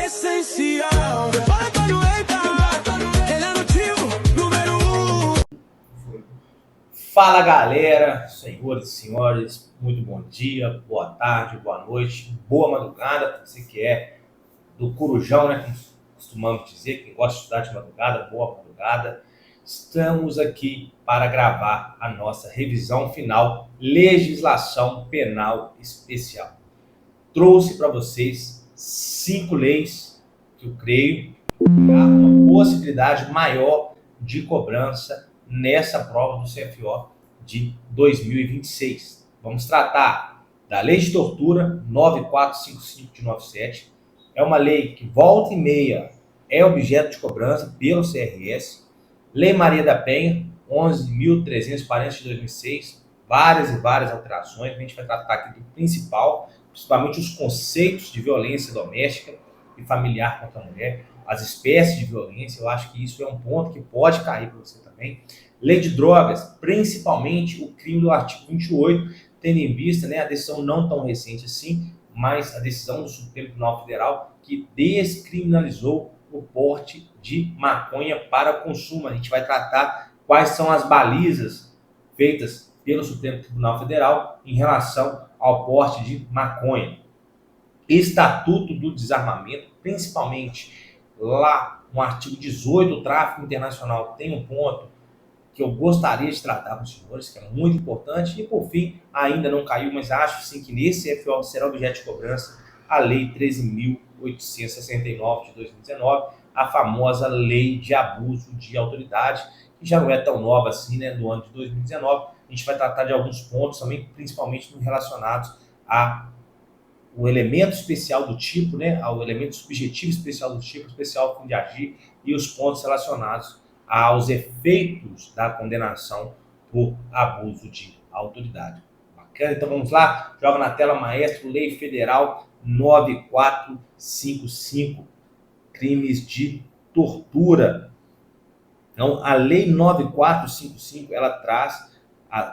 Essencial. Fala pra não eita, ele é motivo número 1. Fala galera, senhoras e senhores, muito bom dia, boa tarde, boa noite, boa madrugada para você que é do Corujão, né? Como costumamos dizer, quem gosta de estudar de madrugada, boa madrugada. Estamos aqui para gravar a nossa revisão final, Legislação Penal Especial. Trouxe para vocês 5 leis que eu creio que há uma possibilidade maior de cobrança nessa prova do CFO de 2026. Vamos tratar da Lei de Tortura 9455 de 97. É uma lei que volta e meia é objeto de cobrança pelo CRS. Lei Maria da Penha 11.340 de 2006. Várias e várias alterações. A gente vai tratar aqui do principal, principalmente os conceitos de violência doméstica e familiar contra a mulher, as espécies de violência. Eu acho que isso é um ponto que pode cair para você também. Lei de drogas, principalmente o crime do artigo 28, tendo em vista, né, a decisão não tão recente assim, mas a decisão do Supremo Tribunal Federal que descriminalizou o porte de maconha para consumo. A gente vai tratar quais são as balizas feitas pelo Supremo Tribunal Federal em relação ao porte de maconha. Estatuto do Desarmamento, principalmente lá no artigo 18, o tráfico internacional, tem um ponto que eu gostaria de tratar com os senhores, que é muito importante, e por fim, ainda não caiu, mas acho sim que nesse CFO será objeto de cobrança a Lei 13.869 de 2019, a famosa Lei de Abuso de Autoridade, que já não é tão nova assim, né, do ano de 2019. A gente vai tratar de alguns pontos também, principalmente relacionados ao elemento especial do tipo, né, ao elemento subjetivo especial do tipo, especial fim de agir, e os pontos relacionados aos efeitos da condenação por abuso de autoridade. Bacana? Então vamos lá, joga na tela, maestro, Lei Federal 9455, crimes de tortura. Então, a Lei 9455, ela traz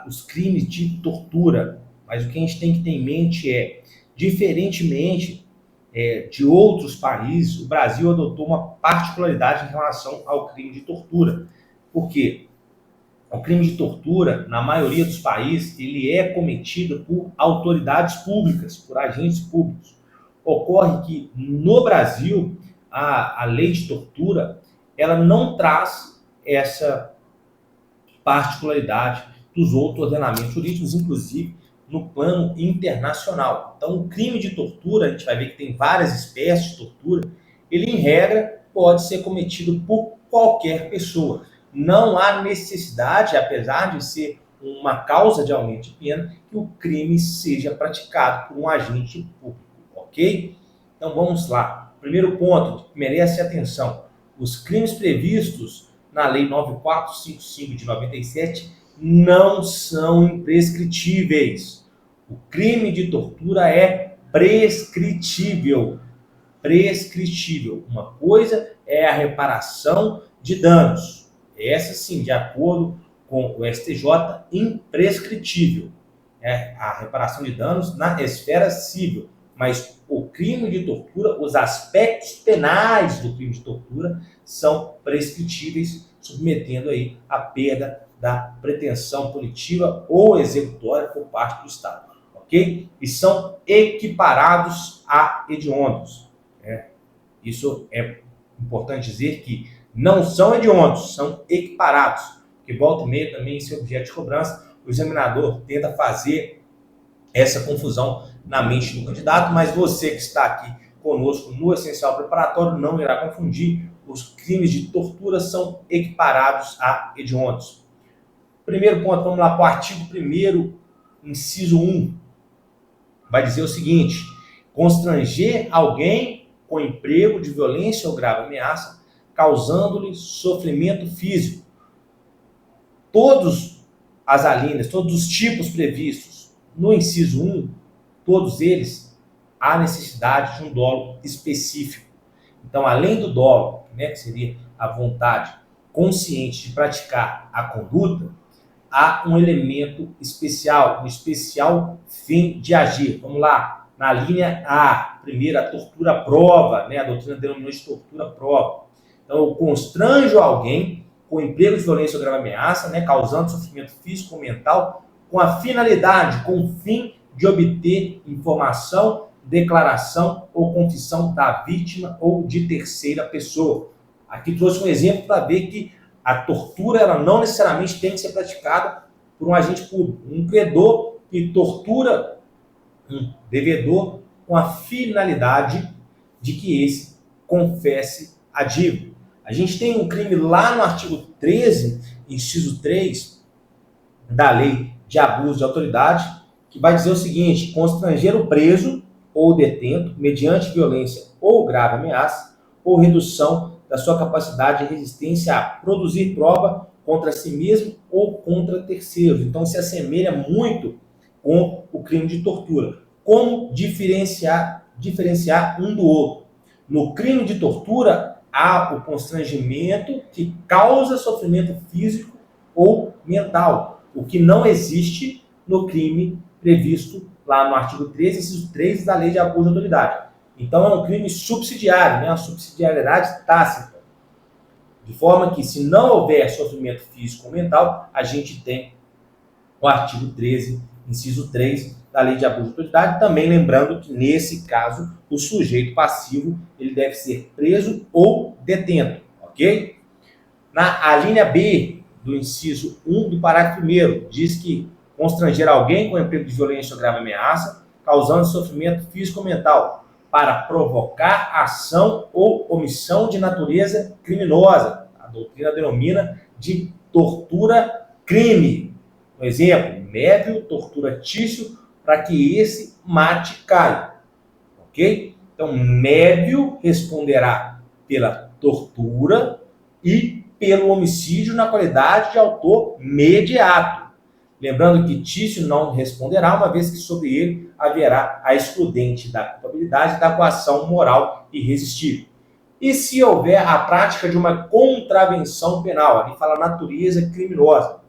os crimes de tortura, mas o que a gente tem que ter em mente é, diferentemente de outros países, o Brasil adotou uma particularidade em relação ao crime de tortura. Por quê? O crime de tortura, na maioria dos países, ele é cometido por autoridades públicas, por agentes públicos. Ocorre que, no Brasil, a lei de tortura, ela não traz essa particularidade dos outros ordenamentos jurídicos, inclusive no plano internacional. Então, o crime de tortura, a gente vai ver que tem várias espécies de tortura, ele, em regra, pode ser cometido por qualquer pessoa. Não há necessidade, apesar de ser uma causa de aumento de pena, que o crime seja praticado por um agente público, ok? Então, vamos lá. Primeiro ponto que merece atenção. Os crimes previstos na Lei 9455 de 97 não são imprescritíveis. O crime de tortura é prescritível. Prescritível. Uma coisa é a reparação de danos. Essa sim, de acordo com o STJ, imprescritível. A reparação de danos na esfera civil. Mas o crime de tortura, os aspectos penais do crime de tortura são prescritíveis, submetendo aí a perda da pretensão punitiva ou executória por parte do Estado, ok? E são equiparados a hediondos. Isso é importante dizer que não são hediondos, são equiparados, porque volta e meia também esse objeto de cobrança, o examinador tenta fazer essa confusão na mente do candidato, mas você que está aqui conosco no Essencial Preparatório não irá confundir, os crimes de tortura são equiparados a hediondos. Primeiro ponto, vamos lá para o artigo 1º, inciso 1. Vai dizer o seguinte: constranger alguém com emprego de violência ou grave ameaça, causando-lhe sofrimento físico. Todos as alíneas, todos os tipos previstos no inciso 1, todos eles, há necessidade de um dolo específico. Então, além do dolo, né, que seria a vontade consciente de praticar a conduta, há um elemento especial, um especial fim de agir. Vamos lá, na linha A. Primeiro, a tortura prova, né? A doutrina denominou de tortura prova. Então, eu constranjo alguém com emprego de violência ou grave ameaça, né? Causando sofrimento físico ou mental, com a finalidade, com o fim de obter informação, declaração ou confissão da vítima ou de terceira pessoa. Aqui trouxe um exemplo para ver que a tortura ela não necessariamente tem que ser praticada por um agente público. Um credor que tortura um devedor com a finalidade de que esse confesse a dívida. A gente tem um crime lá no artigo 13, inciso 3, da Lei de Abuso de Autoridade, que vai dizer o seguinte: constranger o preso ou detento mediante violência ou grave ameaça ou redução da sua capacidade de resistência a produzir prova contra si mesmo ou contra terceiros. Então, se assemelha muito com o crime de tortura. Como diferenciar um do outro? No crime de tortura, há o constrangimento que causa sofrimento físico ou mental, o que não existe no crime previsto lá no artigo 13, inciso 3 da Lei de Abuso de Autoridade. Então, é um crime subsidiário, né? Uma subsidiariedade tácita. De forma que, se não houver sofrimento físico ou mental, a gente tem o artigo 13, inciso 3 da Lei de Abuso de Autoridade, também lembrando que, nesse caso, o sujeito passivo ele deve ser preso ou detento, ok? A linha B do inciso 1 do parágrafo 1º diz que constranger alguém com emprego de violência ou grave ameaça, causando sofrimento físico ou mental, para provocar ação ou omissão de natureza criminosa. A doutrina denomina de tortura crime. Um exemplo, Mévio tortura Tício para que esse mate Caio. Ok? Então, Mévio responderá pela tortura e pelo homicídio na qualidade de autor mediato. Lembrando que Tício não responderá, uma vez que sobre ele haverá a excludente da culpabilidade da coação moral irresistível. E se houver a prática de uma contravenção penal, ali fala natureza criminosa.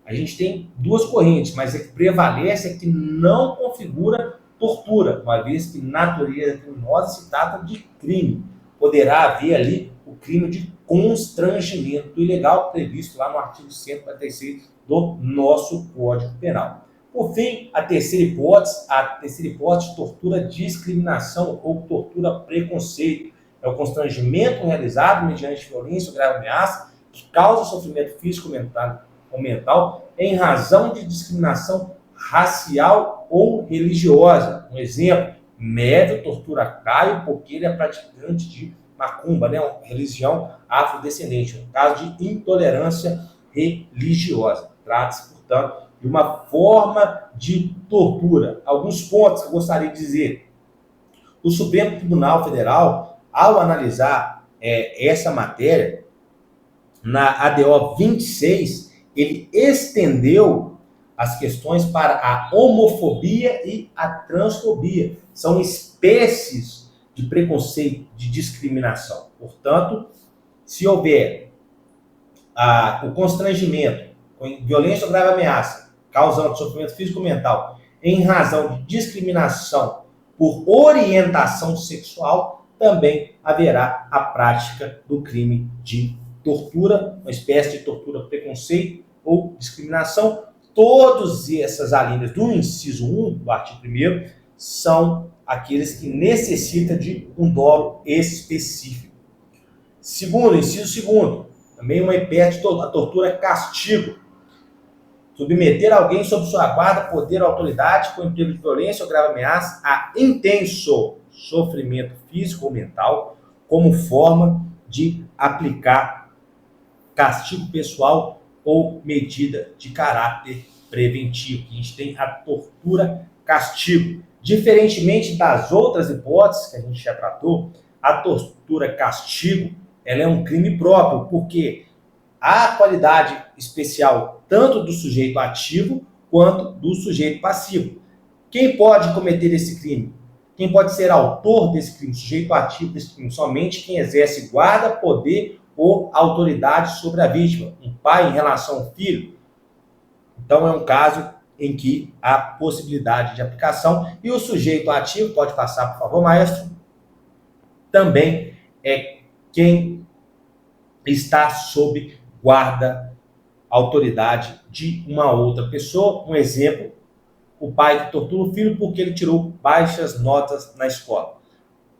A gente tem duas correntes, mas a que prevalece é que não configura tortura, uma vez que natureza criminosa se trata de crime. Poderá haver ali o crime de constrangimento ilegal previsto lá no artigo 146 do nosso Código Penal. Por fim, a terceira hipótese de tortura discriminação ou tortura preconceito. É o constrangimento realizado mediante violência ou grave ameaça que causa sofrimento físico ou mental em razão de discriminação racial ou religiosa. Um exemplo, Mévio tortura Caio porque ele é praticante de macumba, né? Uma religião afrodescendente, um caso de intolerância religiosa. Trata-se, portanto, de uma forma de tortura. Alguns pontos que eu gostaria de dizer. O Supremo Tribunal Federal, ao analisar essa matéria, na ADO 26, ele estendeu as questões para a homofobia e a transfobia. São espécies de preconceito, de discriminação. Portanto, se houver o constrangimento, com violência ou grave ameaça, causando sofrimento físico ou mental, em razão de discriminação por orientação sexual, também haverá a prática do crime de tortura, uma espécie de tortura, preconceito ou discriminação. Todas essas alíneas do inciso 1 do artigo 1º são aqueles que necessitam de um dolo específico. Segundo, inciso 2º, também uma espécie de tortura castigo. Submeter alguém sob sua guarda, poder ou autoridade com emprego de violência ou grave ameaça a intenso sofrimento físico ou mental como forma de aplicar castigo pessoal ou medida de caráter preventivo. A gente tem a tortura castigo. Diferentemente das outras hipóteses que a gente já tratou, a tortura castigo ela é um crime próprio, porque há qualidade especial tanto do sujeito ativo quanto do sujeito passivo. Quem pode cometer esse crime? Quem pode ser autor desse crime, sujeito ativo desse crime? Somente quem exerce guarda, poder ou autoridade sobre a vítima. Um pai em relação ao filho. Então é um caso em que há possibilidade de aplicação. E o sujeito ativo, pode passar, por favor, maestro, também é quem está sob guarda, autoridade de uma outra pessoa. Um exemplo, o pai que tortura o filho porque ele tirou baixas notas na escola.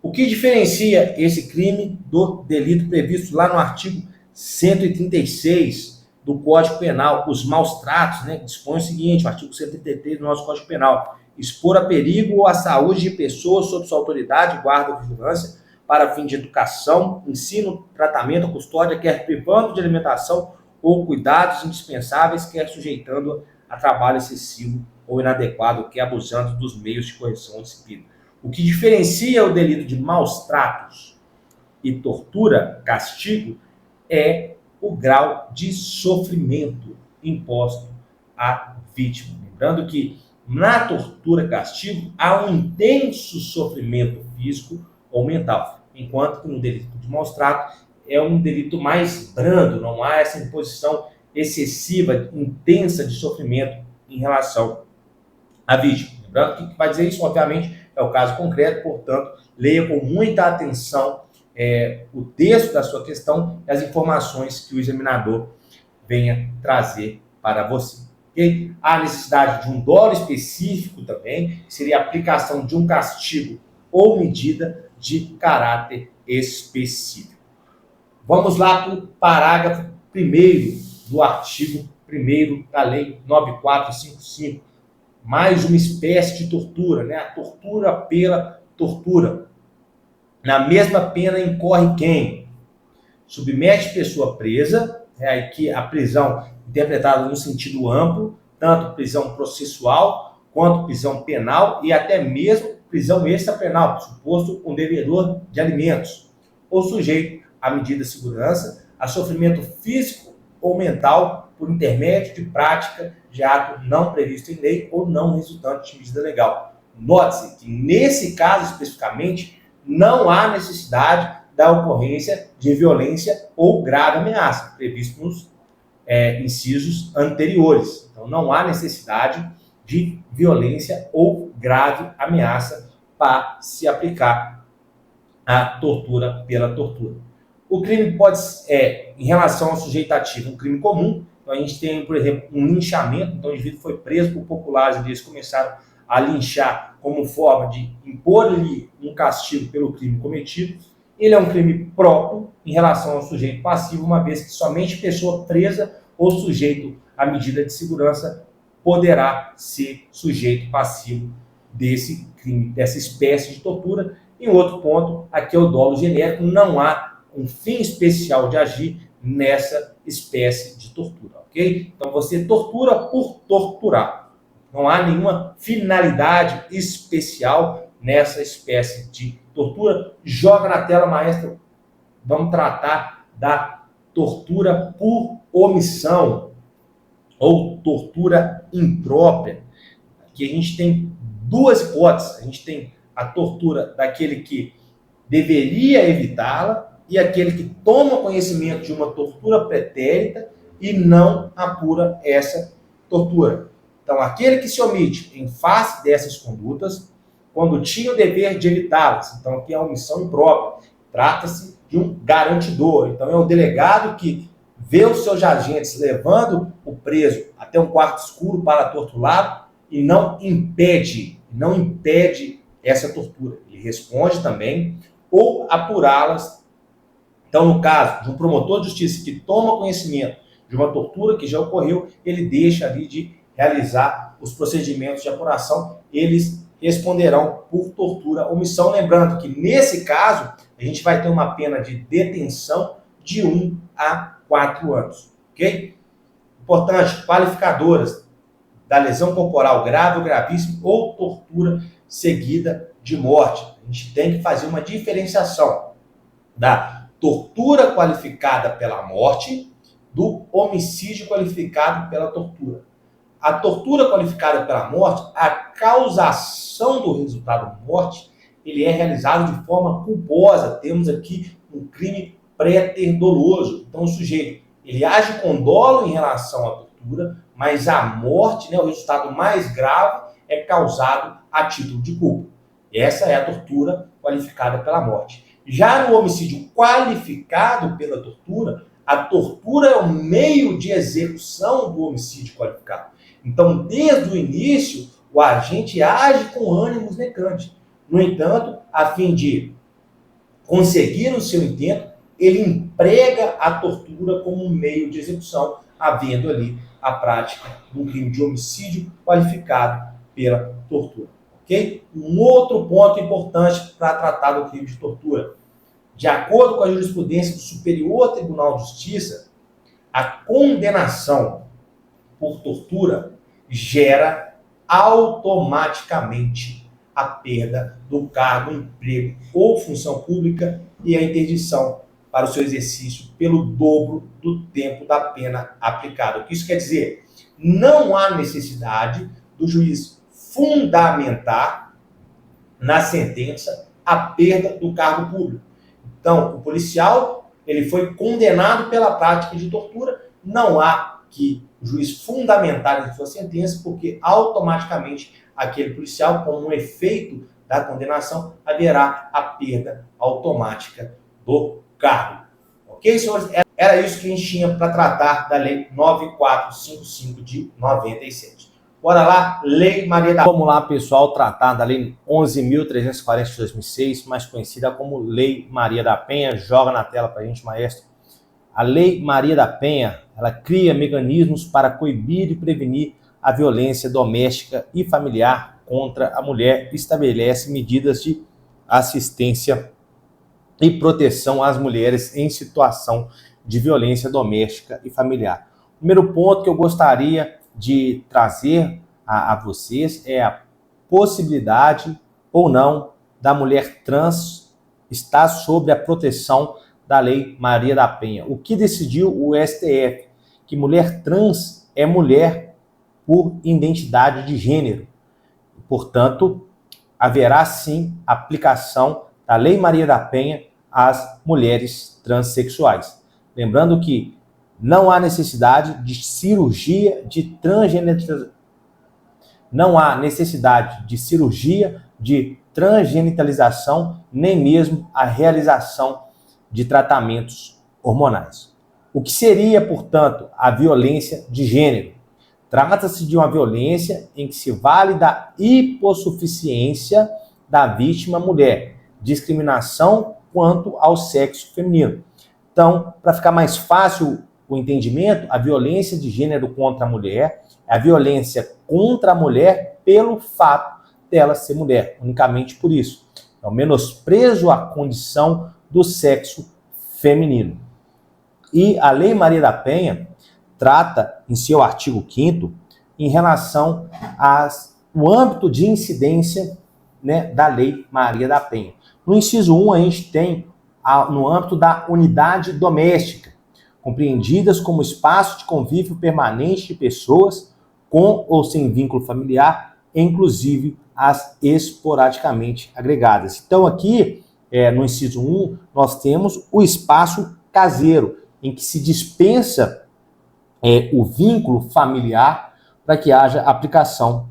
O que diferencia esse crime do delito previsto lá no artigo 136 do Código Penal, os maus tratos, né? Dispõe o seguinte, o artigo 133 do nosso Código Penal: expor a perigo ou à saúde de pessoas sob sua autoridade, guarda ou vigilância, para fim de educação, ensino, tratamento ou custódia, quer privando de alimentação ou cuidados indispensáveis, quer sujeitando a trabalho excessivo ou inadequado, quer abusando dos meios de correção ou disciplina. O que diferencia o delito de maus tratos e tortura, castigo, é o grau de sofrimento imposto à vítima. Lembrando que na tortura, castigo, há um intenso sofrimento físico ou mental, enquanto que no delito de maus tratos é um delito mais brando, não há essa imposição excessiva, intensa de sofrimento em relação à vítima. Lembrando que o que vai dizer isso, obviamente, é o caso concreto, portanto, leia com muita atenção o texto da sua questão e as informações que o examinador venha trazer para você. Okay? Há necessidade de um dolo específico também, que seria a aplicação de um castigo ou medida de caráter específico. Vamos lá para o parágrafo 1º do artigo 1º da Lei 9455. Mais uma espécie de tortura, né? A tortura pela tortura. Na mesma pena incorre quem submete pessoa presa, que a prisão interpretada no sentido amplo, tanto prisão processual quanto prisão penal e até mesmo prisão extrapenal, suposto um devedor de alimentos, ou sujeito a medida de segurança, a sofrimento físico ou mental por intermédio de prática de ato não previsto em lei ou não resultante de medida legal. Note-se que, nesse caso especificamente, não há necessidade da ocorrência de violência ou grave ameaça, previsto nos incisos anteriores. Então, não há necessidade de violência ou grave ameaça para se aplicar a tortura pela tortura. O crime pode ser, em relação ao sujeito ativo, um crime comum. Então, a gente tem, por exemplo, um linchamento. Então, o indivíduo foi preso por populares e eles começaram a linchar como forma de impor-lhe um castigo pelo crime cometido. Ele é um crime próprio em relação ao sujeito passivo, uma vez que somente pessoa presa ou sujeito à medida de segurança poderá ser sujeito passivo desse crime, dessa espécie de tortura. E outro ponto, aqui é o dolo genérico, não há um fim especial de agir nessa espécie de tortura, ok? Então você tortura por torturar. Não há nenhuma finalidade especial nessa espécie de tortura. Joga na tela, maestro. Vamos tratar da tortura por omissão ou tortura imprópria. Aqui a gente tem duas hipóteses. A gente tem a tortura daquele que deveria evitá-la e aquele que toma conhecimento de uma tortura pretérita e não apura essa tortura. Então, aquele que se omite em face dessas condutas, quando tinha o dever de evitá-las, então aqui é a omissão imprópria, trata-se de um garantidor. Então, é o delegado que vê os seus agentes levando o preso até um quarto escuro para torturá-lo e não impede essa tortura. Ele responde também, ou apurá-las. Então, no caso de um promotor de justiça que toma conhecimento de uma tortura que já ocorreu, ele deixa ali de realizar os procedimentos de apuração, eles responderão por tortura, omissão. Lembrando que, nesse caso, a gente vai ter uma pena de detenção de 1 a 4 anos. Ok? Importante, qualificadoras da lesão corporal grave ou gravíssima ou tortura seguida de morte. A gente tem que fazer uma diferenciação da tortura qualificada pela morte do homicídio qualificado pela tortura. A tortura qualificada pela morte, a causação do resultado da morte, ele é realizado de forma culposa. Temos aqui um crime pré-ter doloso. Então, o sujeito, ele age com dolo em relação à tortura, mas a morte, né, o resultado mais grave, é causado a título de culpa. Essa é a tortura qualificada pela morte. Já no homicídio qualificado pela tortura, a tortura é o meio de execução do homicídio qualificado. Então, desde o início, o agente age com ânimos necantes. No entanto, a fim de conseguir o seu intento, ele emprega a tortura como um meio de execução, havendo ali a prática de um crime de homicídio qualificado pela tortura. Ok? Um outro ponto importante para tratar do crime de tortura. De acordo com a jurisprudência do Superior Tribunal de Justiça, a condenação por tortura gera automaticamente a perda do cargo, emprego ou função pública e a interdição para o seu exercício pelo dobro do tempo da pena aplicada. O que isso quer dizer? Não há necessidade do juiz fundamentar na sentença a perda do cargo público. Então, o policial ele foi condenado pela prática de tortura, não há que o juiz fundamentar em sua sentença, porque automaticamente aquele policial, como um efeito da condenação, haverá a perda automática do cargo. Ok, senhores? Era isso que a gente tinha para tratar da Lei 9455 de 97. Bora lá, Lei Maria da Penha. Vamos lá, pessoal, tratar da Lei 11.340 de 2006, mais conhecida como Lei Maria da Penha. Joga na tela para a gente, maestro. A Lei Maria da Penha, ela cria mecanismos para coibir e prevenir a violência doméstica e familiar contra a mulher, estabelece medidas de assistência e proteção às mulheres em situação de violência doméstica e familiar. O primeiro ponto que eu gostaria de trazer a vocês é a possibilidade ou não da mulher trans estar sob a proteção da Lei Maria da Penha. O que decidiu o STF? Que mulher trans é mulher por identidade de gênero. Portanto, haverá sim aplicação da Lei Maria da Penha às mulheres transexuais. Lembrando que não há necessidade de cirurgia de transgenitalização. Não há necessidade de cirurgia de transgenitalização, nem mesmo a realização de tratamentos hormonais. O que seria, portanto, a violência de gênero? Trata-se de uma violência em que se vale da hipossuficiência da vítima mulher, discriminação quanto ao sexo feminino. Então, para ficar mais fácil o entendimento, a violência de gênero contra a mulher é a violência contra a mulher pelo fato dela ser mulher, unicamente por isso. É o menosprezo à condição do sexo feminino. E a Lei Maria da Penha trata, em seu artigo 5º, em relação ao âmbito de incidência, né, da Lei Maria da Penha. No inciso 1, a gente tem no âmbito da unidade doméstica, compreendidas como espaço de convívio permanente de pessoas com ou sem vínculo familiar, inclusive as esporadicamente agregadas. Então aqui, no inciso 1, nós temos o espaço caseiro, em que se dispensa o vínculo familiar para que haja aplicação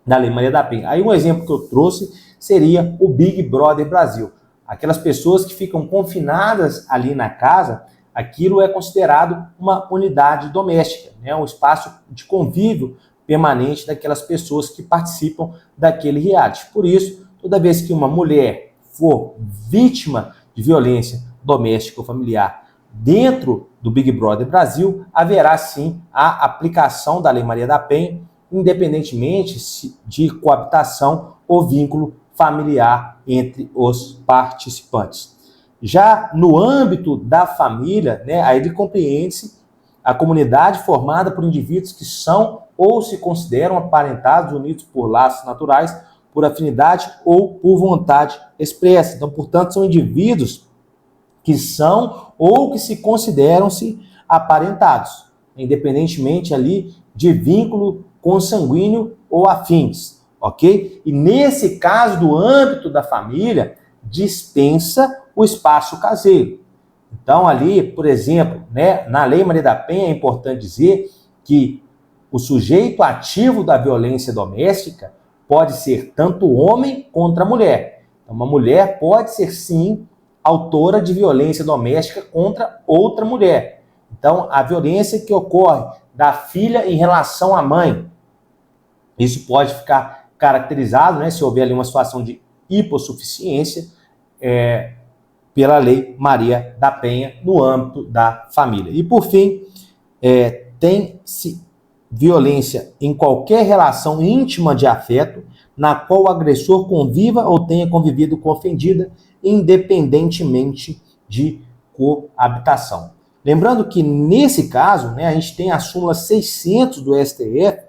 da Lei Maria da Penha. Aí um exemplo que eu trouxe seria o Big Brother Brasil. Aquelas pessoas que ficam confinadas ali na casa, aquilo é considerado uma unidade doméstica, né? Um espaço de convívio permanente daquelas pessoas que participam daquele reality. Por isso, toda vez que uma mulher for vítima de violência doméstica ou familiar dentro do Big Brother Brasil, haverá sim a aplicação da Lei Maria da Penha, independentemente de coabitação ou vínculo familiar entre os participantes. Já no âmbito da família, né, aí compreende-se a comunidade formada por indivíduos que são ou se consideram aparentados, unidos por laços naturais, por afinidade ou por vontade expressa. Então, portanto, são indivíduos que são ou que se consideram-se aparentados, independentemente ali de vínculo consanguíneo ou afins, ok? E nesse caso, do âmbito da família, dispensa o espaço caseiro. Então ali, por exemplo, né, na Lei Maria da Penha é importante dizer que o sujeito ativo da violência doméstica pode ser tanto homem contra mulher. Então, uma mulher pode ser, sim, autora de violência doméstica contra outra mulher. Então, a violência que ocorre da filha em relação à mãe, isso pode ficar caracterizado, né, se houver ali uma situação de hipossuficiência, pela Lei Maria da Penha no âmbito da família. E, por fim, tem-se violência em qualquer relação íntima de afeto na qual o agressor conviva ou tenha convivido com a ofendida, independentemente de coabitação. Lembrando que, nesse caso, né, a gente tem a súmula 600 do STF,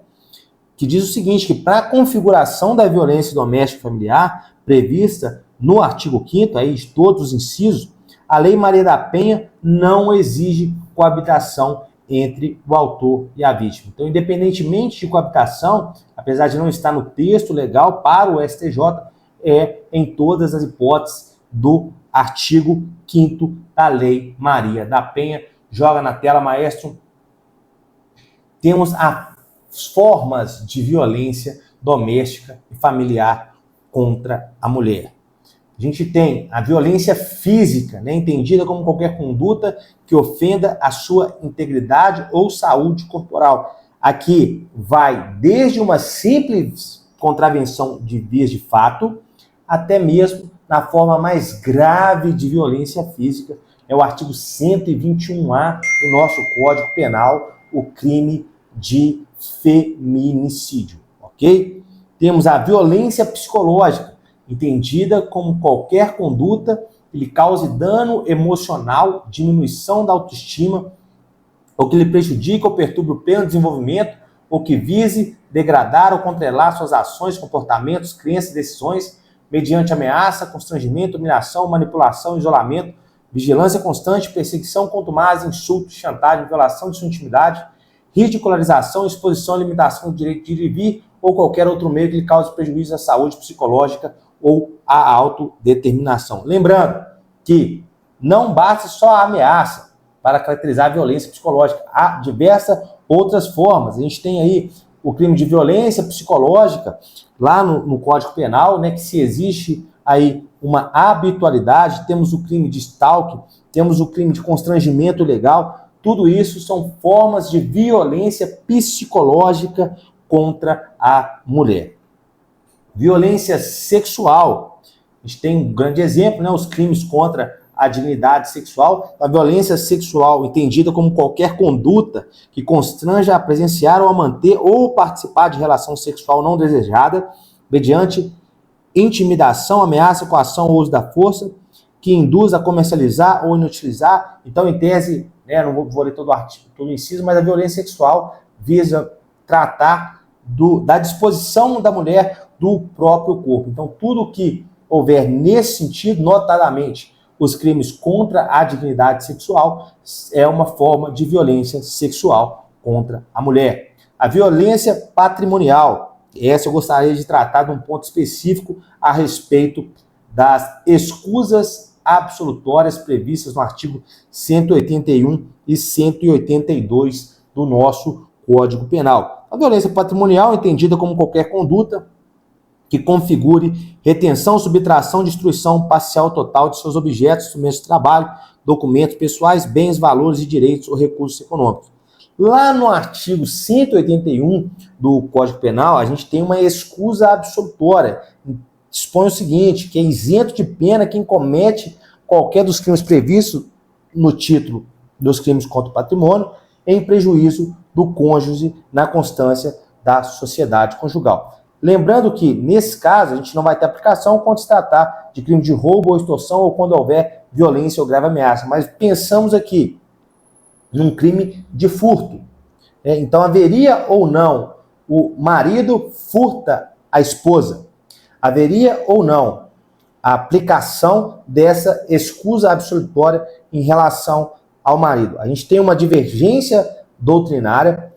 que diz o seguinte, que para a configuração da violência doméstica familiar, prevista no artigo 5º, aí de todos os incisos, a Lei Maria da Penha não exige coabitação entre o autor e a vítima. Então, independentemente de coabitação, apesar de não estar no texto legal para o STJ, em todas as hipóteses do artigo 5º da Lei Maria da Penha. Joga na tela, maestro. Temos as formas de violência doméstica e familiar contra a mulher. A gente tem a violência física, né, entendida como qualquer conduta que ofenda a sua integridade ou saúde corporal. Aqui vai desde uma simples contravenção de vias de fato, até mesmo na forma mais grave de violência física, é o artigo 121A do nosso Código Penal, o crime de feminicídio, ok? Temos a violência psicológica, entendida como qualquer conduta que lhe cause dano emocional, diminuição da autoestima, ou que lhe prejudique ou perturbe o pleno desenvolvimento, ou que vise degradar ou controlar suas ações, comportamentos, crenças e decisões, mediante ameaça, constrangimento, humilhação, manipulação, isolamento, vigilância constante, perseguição contumaz, insulto, chantagem, violação de sua intimidade, ridicularização, exposição, limitação do direito de ir e vir, ou qualquer outro meio que lhe cause prejuízo à saúde psicológica ou à autodeterminação. Lembrando que não basta só a ameaça para caracterizar a violência psicológica. Há diversas outras formas. A gente tem aí o crime de violência psicológica, lá no Código Penal, né, que se existe aí uma habitualidade, temos o crime de stalking, temos o crime de constrangimento ilegal, tudo isso são formas de violência psicológica contra a mulher. Violência sexual. A gente tem um grande exemplo, né, os crimes contra a dignidade sexual. A violência sexual, entendida como qualquer conduta que constranja a presenciar ou a manter ou participar de relação sexual não desejada, mediante intimidação, ameaça, coação ou uso da força, que induz a comercializar ou inutilizar. Então, em tese, né, não vou ler todo o artigo, todo o inciso, mas a violência sexual visa tratar da disposição da mulher do próprio corpo. Então, tudo que houver nesse sentido, notadamente, os crimes contra a dignidade sexual, é uma forma de violência sexual contra a mulher. A violência patrimonial, essa eu gostaria de tratar de um ponto específico a respeito das escusas absolutórias previstas no artigo 181 e 182 do nosso Código Penal. A violência patrimonial, entendida como qualquer conduta que configure retenção, subtração, destruição parcial ou total de seus objetos, instrumentos de trabalho, documentos pessoais, bens, valores e direitos ou recursos econômicos. Lá no artigo 181 do Código Penal, a gente tem uma escusa absolutória. Dispõe o seguinte, que é isento de pena quem comete qualquer dos crimes previstos no título dos crimes contra o patrimônio, em prejuízo do cônjuge na constância da sociedade conjugal. Lembrando que, nesse caso, a gente não vai ter aplicação quando se tratar de crime de roubo ou extorsão ou quando houver violência ou grave ameaça. Mas pensamos aqui num crime de furto. Então, haveria ou não o marido furta a esposa? Haveria ou não a aplicação dessa escusa absolutória em relação ao marido? A gente tem uma divergência doutrinária,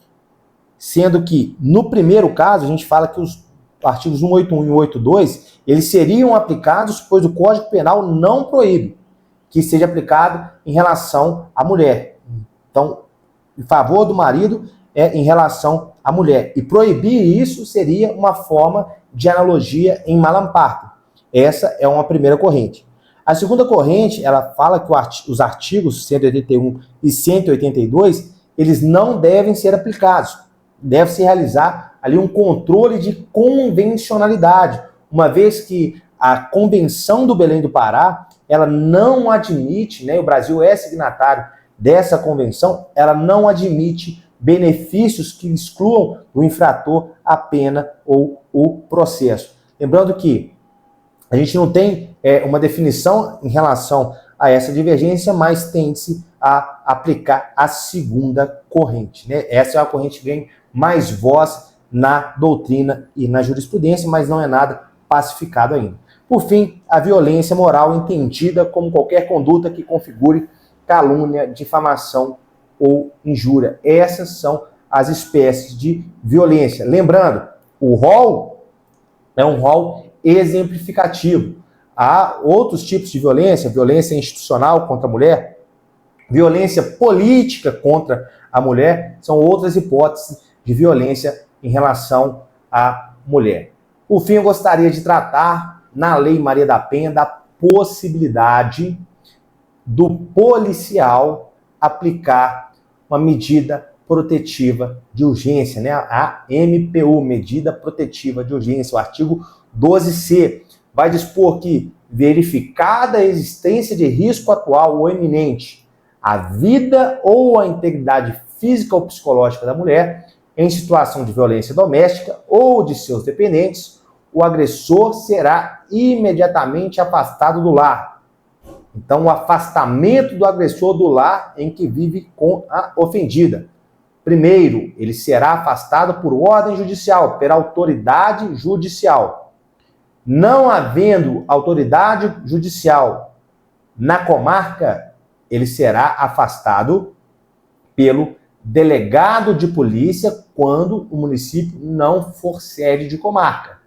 sendo que, no primeiro caso, a gente fala que os artigos 181 e 182, eles seriam aplicados, pois o Código Penal não proíbe que seja aplicado em relação à mulher. Então, em favor do marido, em relação à mulher. E proibir isso seria uma forma de analogia em malam-parto. Essa é uma primeira corrente. A segunda corrente, ela fala que os artigos 181 e 182, eles não devem ser aplicados. Deve-se realizar ali um controle de convencionalidade, uma vez que a Convenção do Belém do Pará, ela não admite, né, o Brasil é signatário dessa convenção, ela não admite benefícios que excluam do infrator a pena ou o processo. Lembrando que a gente não tem uma definição em relação a essa divergência, mas tende-se a aplicar a segunda corrente, né? Essa é a corrente que ganha mais voz na doutrina e na jurisprudência, mas não é nada pacificado ainda. Por fim, a violência moral entendida como qualquer conduta que configure calúnia, difamação ou injúria. Essas são as espécies de violência. Lembrando, o rol é um rol exemplificativo. Há outros tipos de violência, violência institucional contra a mulher, violência política contra a mulher, são outras hipóteses de violência em relação à mulher. Por fim, eu gostaria de tratar, na Lei Maria da Penha, da possibilidade do policial aplicar uma medida protetiva de urgência, né? A MPU, Medida Protetiva de Urgência, o artigo 12C, vai dispor que, verificada a existência de risco atual ou iminente à vida ou à integridade física ou psicológica da mulher, em situação de violência doméstica ou de seus dependentes, o agressor será imediatamente afastado do lar. Então, o afastamento do agressor do lar em que vive com a ofendida. Primeiro, ele será afastado por ordem judicial, pela autoridade judicial. Não havendo autoridade judicial na comarca, ele será afastado pelo delegado de polícia quando o município não for sede de comarca.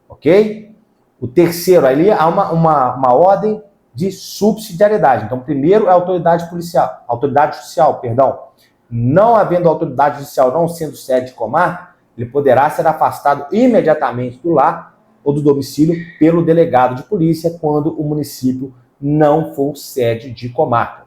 Ok? O terceiro, ali há uma ordem de subsidiariedade. Então, primeiro é a autoridade judicial, perdão. Não havendo autoridade judicial, não sendo sede de comarca, ele poderá ser afastado imediatamente do lar ou do domicílio pelo delegado de polícia quando o município não for sede de comarca.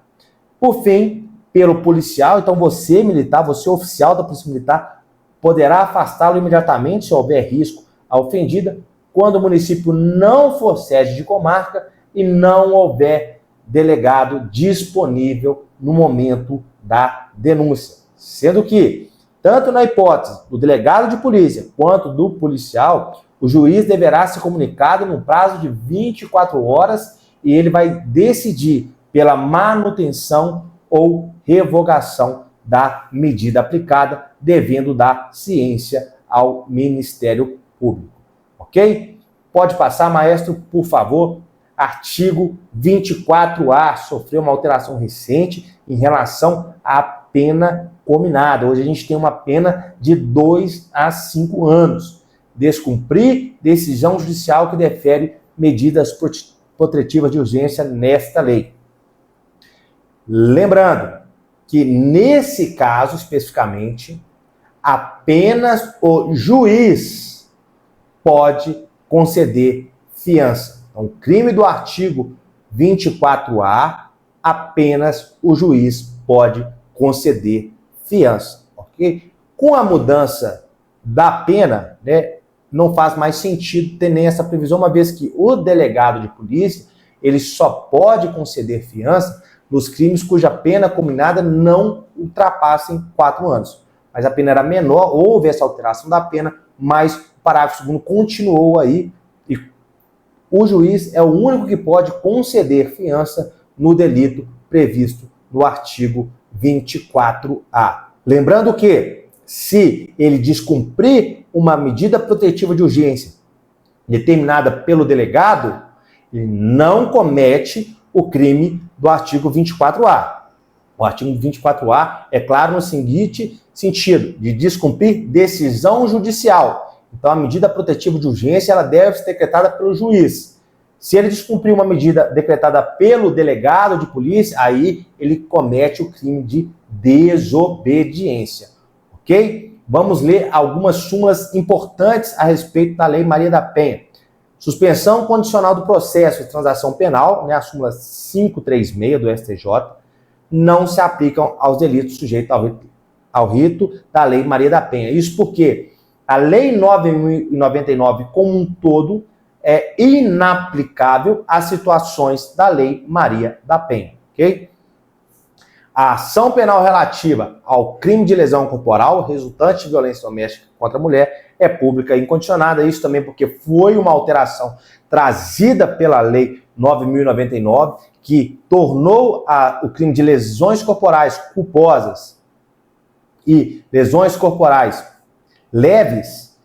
Por fim, pelo policial, então você militar, você oficial da Polícia Militar, poderá afastá-lo imediatamente se houver risco à ofendida, quando o município não for sede de comarca e não houver delegado disponível no momento da denúncia. Sendo que, tanto na hipótese do delegado de polícia quanto do policial, o juiz deverá ser comunicado no prazo de 24 horas e ele vai decidir pela manutenção ou revogação da medida aplicada, devendo dar ciência ao Ministério Público. Ok? Pode passar, maestro, por favor. Artigo 24A sofreu uma alteração recente em relação à pena cominada. Hoje a gente tem uma pena de 2 a 5 anos. Descumprir decisão judicial que defere medidas protetivas de urgência nesta lei. Lembrando que nesse caso especificamente, apenas o juiz pode conceder fiança. Então, crime do artigo 24A, apenas o juiz pode conceder fiança, ok? Com a mudança da pena, né, não faz mais sentido ter nem essa previsão, uma vez que o delegado de polícia, ele só pode conceder fiança nos crimes cuja pena combinada não ultrapassem 4 anos. Mas a pena era menor, houve essa alteração da pena, mas o parágrafo 2º continuou aí, e o juiz é o único que pode conceder fiança no delito previsto no artigo 24A. Lembrando que, se ele descumprir uma medida protetiva de urgência determinada pelo delegado, ele não comete o crime do artigo 24A. O artigo 24A é claro no seguinte sentido, de descumprir decisão judicial. Então, a medida protetiva de urgência ela deve ser decretada pelo juiz. Se ele descumprir uma medida decretada pelo delegado de polícia, aí ele comete o crime de desobediência. ok? Vamos ler algumas súmulas importantes a respeito da Lei Maria da Penha. Suspensão condicional do processo de transação penal, né, a súmula 536 do STJ, não se aplicam aos delitos sujeitos ao rito da Lei Maria da Penha. Isso porque a Lei 9.099 como um todo é inaplicável às situações da Lei Maria da Penha, ok? A ação penal relativa ao crime de lesão corporal resultante de violência doméstica contra a mulher é pública e incondicionada. Isso também porque foi uma alteração trazida pela Lei 9.099 que tornou o crime de lesões corporais culposas e lesões corporais leves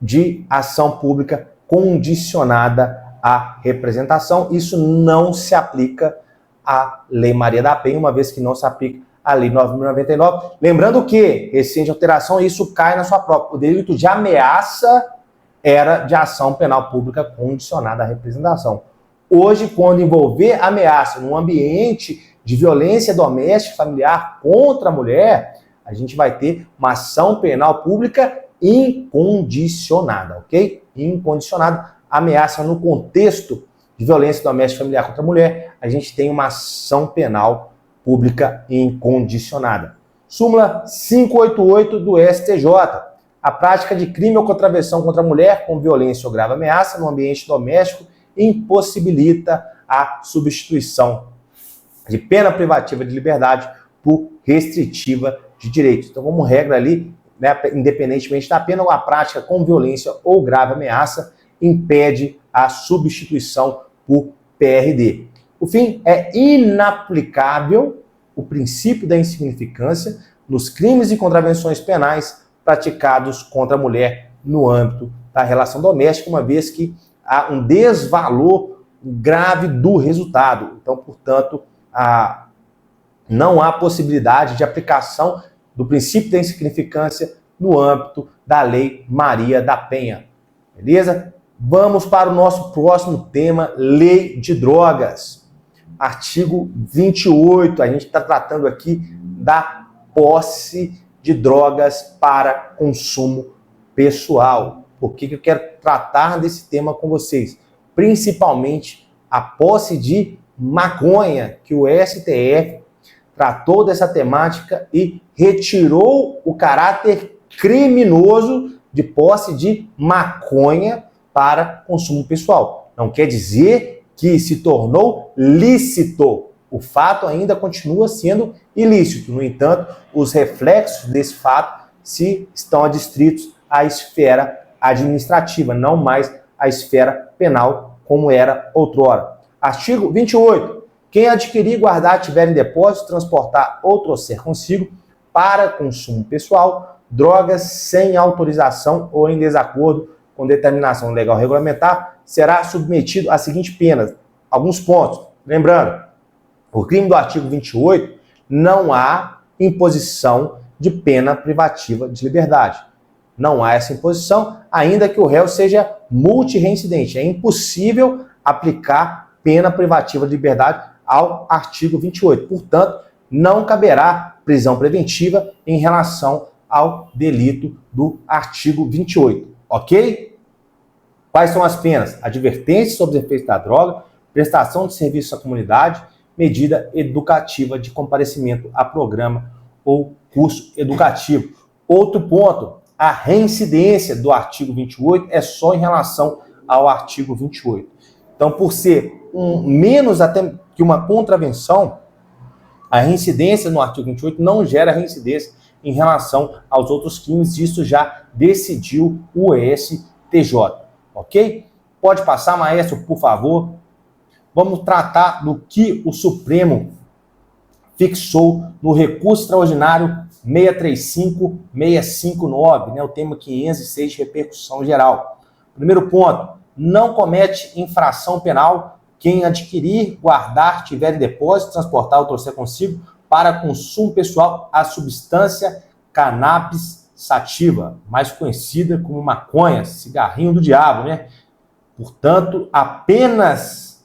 de ação pública condicionada à representação. Isso não se aplica à Lei Maria da Penha, uma vez que não se aplica à Lei 9.099. Lembrando que, recente alteração, isso cai na sua própria. O delito de ameaça era de ação penal pública condicionada à representação. Hoje, quando envolver ameaça num ambiente de violência doméstica familiar contra a mulher, a gente vai ter uma ação penal pública incondicionada, ok? Incondicionada. Ameaça no contexto de violência doméstica familiar contra a mulher, a gente tem uma ação penal pública incondicionada. Súmula 588 do STJ. A prática de crime ou contravenção contra a mulher com violência ou grave ameaça no ambiente doméstico impossibilita a substituição de pena privativa de liberdade por restritiva de direitos. Então, como regra ali, né, independentemente da pena, a prática com violência ou grave ameaça impede a substituição por PRD. Por fim, é inaplicável o princípio da insignificância nos crimes e contravenções penais praticados contra a mulher no âmbito da relação doméstica, uma vez que há um desvalor grave do resultado. Então, portanto, não há possibilidade de aplicação do princípio da insignificância no âmbito da Lei Maria da Penha. Beleza? Vamos para o nosso próximo tema, Lei de Drogas. Artigo 28, a gente está tratando aqui da posse de drogas para consumo pessoal. Por que eu quero tratar desse tema com vocês? Principalmente a posse de maconha, que o STF tratou dessa temática e retirou o caráter criminoso de posse de maconha para consumo pessoal. Não quer dizer que se tornou lícito. O fato ainda continua sendo ilícito. No entanto, os reflexos desse fato estão adstritos à esfera administrativa, não mais à esfera penal, como era outrora. Artigo 28. Quem adquirir, guardar, tiver em depósito, transportar ou trouxer consigo para consumo pessoal drogas sem autorização ou em desacordo com determinação legal regulamentar, será submetido à seguinte pena. Alguns pontos. Lembrando, o crime do artigo 28 não há imposição de pena privativa de liberdade. Não há essa imposição, ainda que o réu seja multireincidente. É impossível aplicar pena privativa de liberdade ao artigo 28. Portanto, não caberá prisão preventiva em relação ao delito do artigo 28. Ok? Quais são as penas? Advertência sobre os efeitos da droga, prestação de serviço à comunidade, medida educativa de comparecimento a programa ou curso educativo. Outro ponto, a reincidência do artigo 28 é só em relação ao artigo 28. Então, por ser menos até que uma contravenção, a reincidência no artigo 28 não gera reincidência em relação aos outros crimes. Isso já decidiu o STJ. Ok? Pode passar, maestro, por favor. Vamos tratar do que o Supremo fixou no recurso extraordinário 635-659, né, o tema 506 de repercussão geral. Primeiro ponto, não comete infração penal quem adquirir, guardar, tiver em depósito, transportar ou trouxer consigo para consumo pessoal a substância cannabis sativa, mais conhecida como maconha, cigarrinho do diabo, né? Portanto, apenas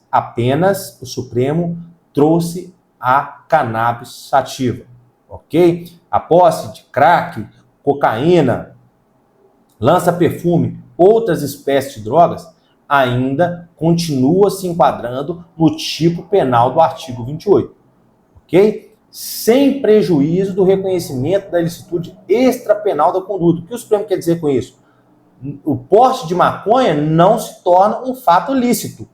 o Supremo trouxe a cannabis sativa, ok? A posse de crack cocaína, lança-perfume, outras espécies de drogas, ainda continua se enquadrando no tipo penal do artigo 28, ok? Sem prejuízo do reconhecimento da ilicitude extrapenal da conduta. O que o Supremo quer dizer com isso? O porte de maconha não se torna um fato lícito.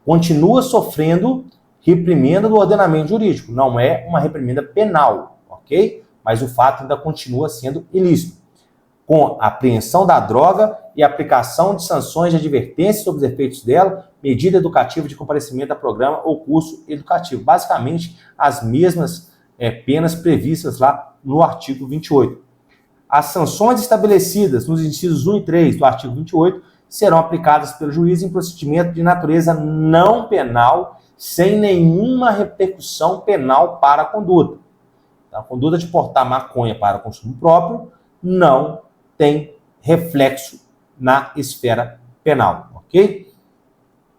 Continua sofrendo reprimenda do ordenamento jurídico. Não é uma reprimenda penal, ok? Mas o fato ainda continua sendo ilícito. Com a apreensão da droga e aplicação de sanções de advertência sobre os efeitos dela, medida educativa de comparecimento a programa ou curso educativo. Basicamente, as mesmas penas previstas lá no artigo 28. As sanções estabelecidas nos incisos 1 e 3 do artigo 28 serão aplicadas pelo juiz em procedimento de natureza não penal, sem nenhuma repercussão penal para a conduta. Então, a conduta de portar maconha para consumo próprio não tem reflexo na esfera penal, ok?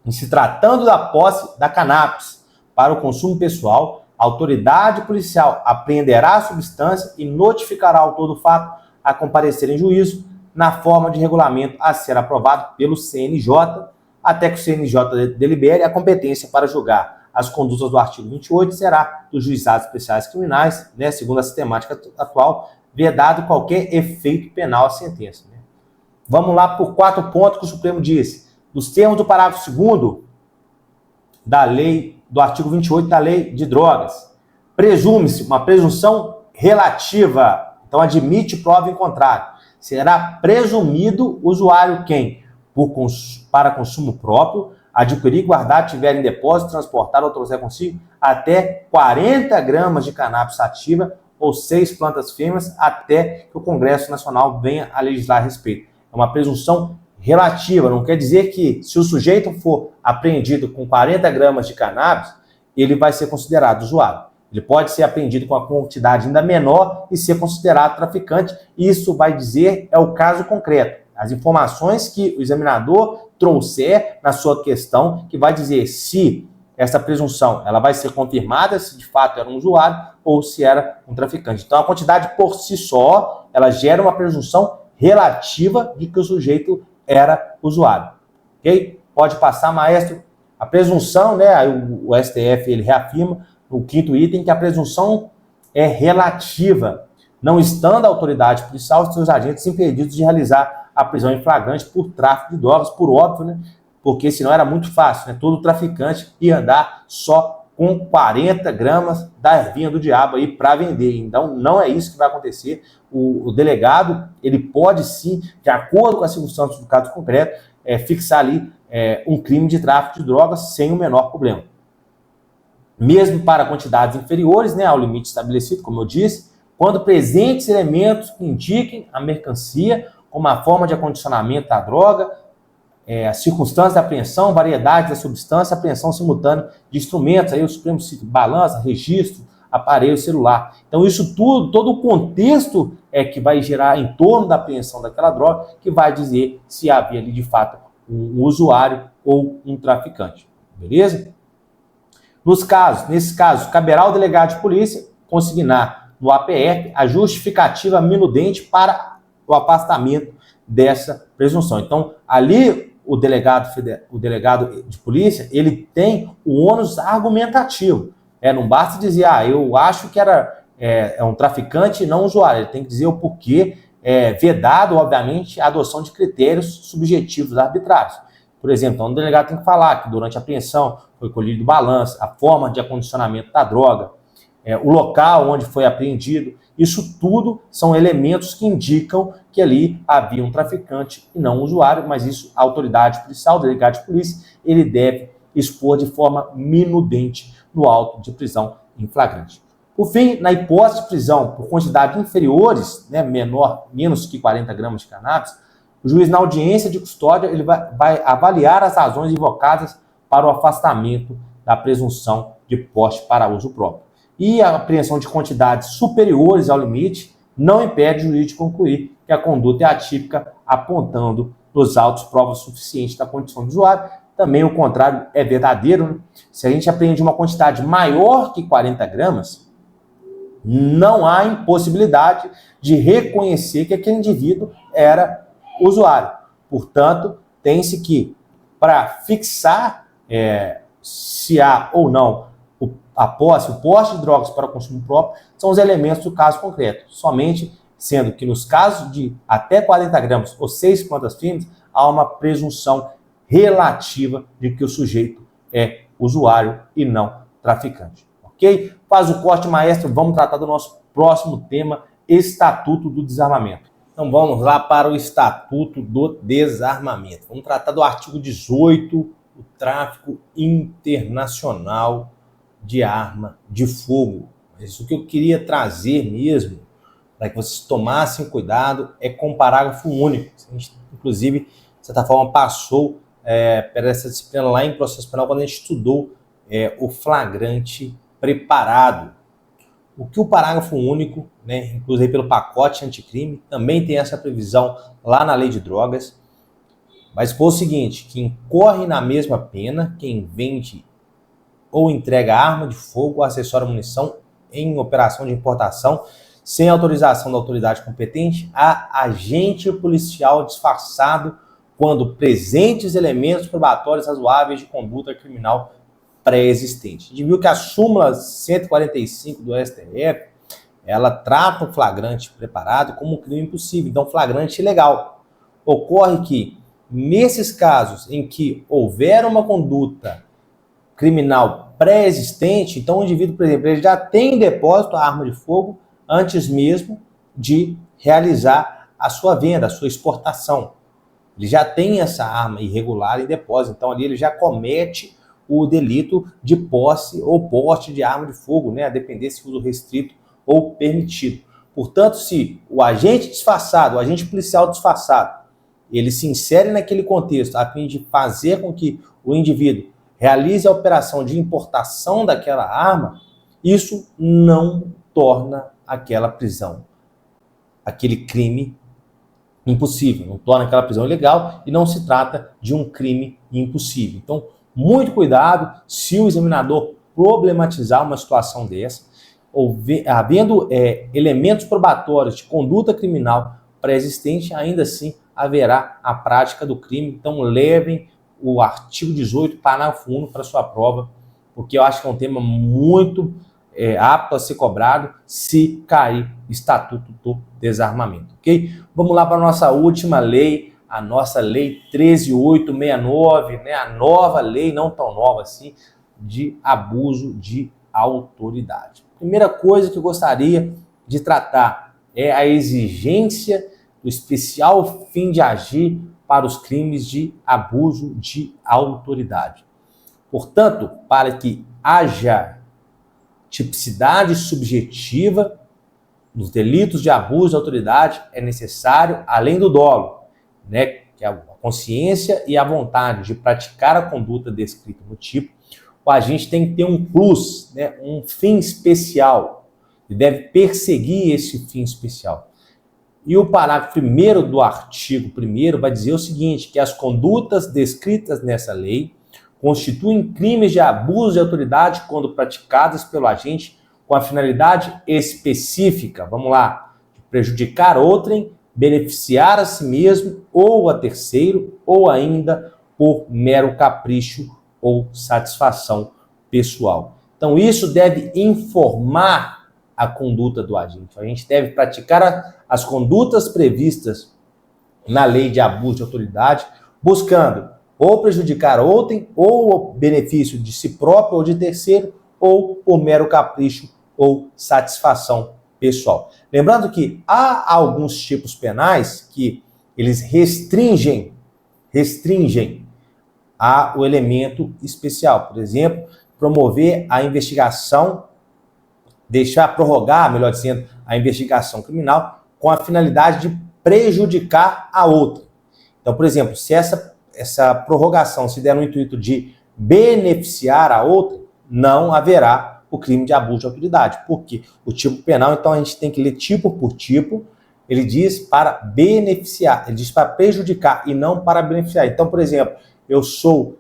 Em se tratando da posse da cannabis para o consumo pessoal, a autoridade policial apreenderá a substância e notificará o autor do fato a comparecer em juízo na forma de regulamento a ser aprovado pelo CNJ, até que o CNJ delibere. A competência para julgar as condutas do artigo 28 será dos juizados especiais criminais, né, segundo a sistemática atual, vedado qualquer efeito penal à sentença. Né? Vamos lá por 4 pontos que o Supremo disse. Nos termos do parágrafo 2º da lei, do artigo 28 da Lei de Drogas, presume-se uma presunção relativa, então admite prova em contrário. Será presumido usuário quem, para consumo próprio, adquirir, guardar, tiver em depósito, transportar ou trouxer consigo até 40 gramas de cannabis sativa ou 6 plantas fêmeas, até que o Congresso Nacional venha a legislar a respeito. É uma presunção relativa, não quer dizer que se o sujeito for apreendido com 40 gramas de cannabis, ele vai ser considerado usuário. Ele pode ser apreendido com uma quantidade ainda menor e ser considerado traficante. Isso vai dizer, é o caso concreto. As informações que o examinador trouxer na sua questão, que vai dizer se essa presunção ela vai ser confirmada, se de fato era um usuário ou se era um traficante. Então, a quantidade por si só, ela gera uma presunção relativa de que o sujeito era usuário. Ok? Pode passar, maestro. A presunção, né, o STF ele reafirma no 5º item que a presunção é relativa, não estando a autoridade policial e seus agentes impedidos de realizar a prisão em flagrante por tráfico de drogas, por óbvio, né? Porque senão era muito fácil, né? Todo traficante ia andar só com 40 gramas da ervinha do diabo aí para vender. Então, não é isso que vai acontecer. O delegado, ele pode sim, de acordo com as circunstâncias do caso concreto, fixar ali um crime de tráfico de drogas sem o menor problema. Mesmo para quantidades inferiores, né, ao limite estabelecido, como eu disse, quando presentes elementos que indiquem a mercancia como a forma de acondicionamento da droga, as circunstâncias da apreensão, variedade da substância, apreensão simultânea de instrumentos, aí o Supremo cita balança, registro, aparelho celular. Então isso tudo, todo o contexto que vai gerar em torno da apreensão daquela droga, que vai dizer se havia ali de fato um usuário ou um traficante. Beleza? Nesses casos, caberá ao delegado de polícia consignar no APF a justificativa minudente para o afastamento dessa presunção. Então, ali o delegado de polícia, ele tem o ônus argumentativo. Não basta dizer, eu acho que é um traficante e não um usuário. Ele tem que dizer o porquê, vedado, obviamente, a adoção de critérios subjetivos arbitrários. Por exemplo, então, o delegado tem que falar que durante a apreensão foi colhido balanço, a forma de acondicionamento da droga, o local onde foi apreendido. Isso tudo são elementos que indicam que ali havia um traficante e não um usuário, mas isso a autoridade policial, o delegado de polícia, ele deve expor de forma minudente no auto de prisão em flagrante. Por fim, na hipótese de prisão por quantidades inferiores, né, menos que 40 gramas de cannabis, o juiz, na audiência de custódia, ele vai avaliar as razões invocadas para o afastamento da presunção de posse para uso próprio. E a apreensão de quantidades superiores ao limite não impede o juiz de concluir que a conduta é atípica, apontando nos autos provas suficientes da condição do usuário. Também o contrário é verdadeiro, né? Se a gente apreende uma quantidade maior que 40 gramas, não há impossibilidade de reconhecer que aquele indivíduo era usuário. Portanto, tem-se que, para fixar se há ou não a posse, o porte de drogas para consumo próprio, são os elementos do caso concreto. Somente sendo que nos casos de até 40 gramas ou 6 plantas firmes, há uma presunção relativa de que o sujeito é usuário e não traficante. Ok? Faz o corte, maestro, vamos tratar do nosso próximo tema, Estatuto do Desarmamento. Então vamos lá para o Estatuto do Desarmamento. Vamos tratar do artigo 18, o tráfico internacional de arma de fogo. Mas o que eu queria trazer mesmo, para que vocês tomassem cuidado, é com o parágrafo único. A gente, inclusive, de certa forma, passou por essa disciplina lá em processo penal, quando a gente estudou o flagrante preparado. O que o parágrafo único, inclusive pelo pacote anticrime, também tem essa previsão lá na lei de drogas, vai expor o seguinte, que incorre na mesma pena quem vende ou entrega arma de fogo ou acessório à munição em operação de importação sem autorização da autoridade competente a agente policial disfarçado quando presentes elementos probatórios razoáveis de conduta criminal pré-existente. A gente viu que a súmula 145 do STF, ela trata o flagrante preparado como um crime impossível, então flagrante ilegal. Ocorre que, nesses casos em que houver uma conduta criminal pré-existente, então o indivíduo, por exemplo, ele já tem em depósito a arma de fogo antes mesmo de realizar a sua venda, a sua exportação. Ele já tem essa arma irregular em depósito, então ali ele já comete o delito de posse ou porte de arma de fogo, a depender se uso restrito ou permitido. Portanto, se o agente disfarçado, o agente policial disfarçado, ele se insere naquele contexto a fim de fazer com que o indivíduo realize a operação de importação daquela arma, isso não torna aquela prisão, aquele crime impossível, não torna aquela prisão ilegal e não se trata de um crime impossível. Então, muito cuidado se o examinador problematizar uma situação dessa, havendo elementos probatórios de conduta criminal pré-existente, ainda assim haverá a prática do crime. Então, levem o artigo 18, parágrafo 1 para sua prova, porque eu acho que é um tema muito apto a ser cobrado se cair Estatuto do Desarmamento, ok? Vamos lá para a nossa última lei, a nossa lei 13.869, a nova lei, não tão nova assim, de abuso de autoridade. Primeira coisa que eu gostaria de tratar é a exigência do especial fim de agir para os crimes de abuso de autoridade. Portanto, para que haja tipicidade subjetiva dos delitos de abuso de autoridade, é necessário, além do dolo, que é a consciência e a vontade de praticar a conduta descrita no tipo, o agente tem que ter um plus, um fim especial, e deve perseguir esse fim especial. E o parágrafo 1º do artigo 1º vai dizer o seguinte, que as condutas descritas nessa lei constituem crimes de abuso de autoridade quando praticadas pelo agente com a finalidade específica, vamos lá, de prejudicar outrem, beneficiar a si mesmo ou a terceiro, ou ainda por mero capricho ou satisfação pessoal. Então isso deve informar a conduta do agente. A gente deve praticar as condutas previstas na lei de abuso de autoridade, buscando ou prejudicar outrem, ou o benefício de si próprio ou de terceiro, ou por mero capricho ou satisfação pessoal. Lembrando que há alguns tipos penais que eles restringem o elemento especial. Por exemplo, promover a investigação, prorrogar, melhor dizendo, a investigação criminal com a finalidade de prejudicar a outra. Então, por exemplo, se essa prorrogação se der no intuito de beneficiar a outra, não haverá o crime de abuso de autoridade. Porque o tipo penal, então a gente tem que ler tipo por tipo, ele diz para beneficiar, ele diz para prejudicar e não para beneficiar. Então, por exemplo, eu sou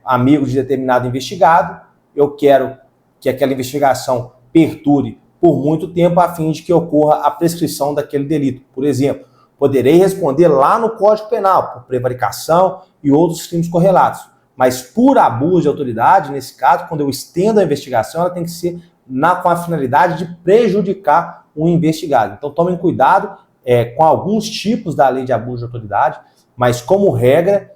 amigo de determinado investigado, eu quero que aquela investigação perdure por muito tempo a fim de que ocorra a prescrição daquele delito. Por exemplo, poderei responder lá no Código Penal por prevaricação e outros crimes correlatos. Mas por abuso de autoridade, nesse caso, quando eu estendo a investigação, ela tem que ser com a finalidade de prejudicar o investigado. Então tomem cuidado com alguns tipos da lei de abuso de autoridade, mas como regra,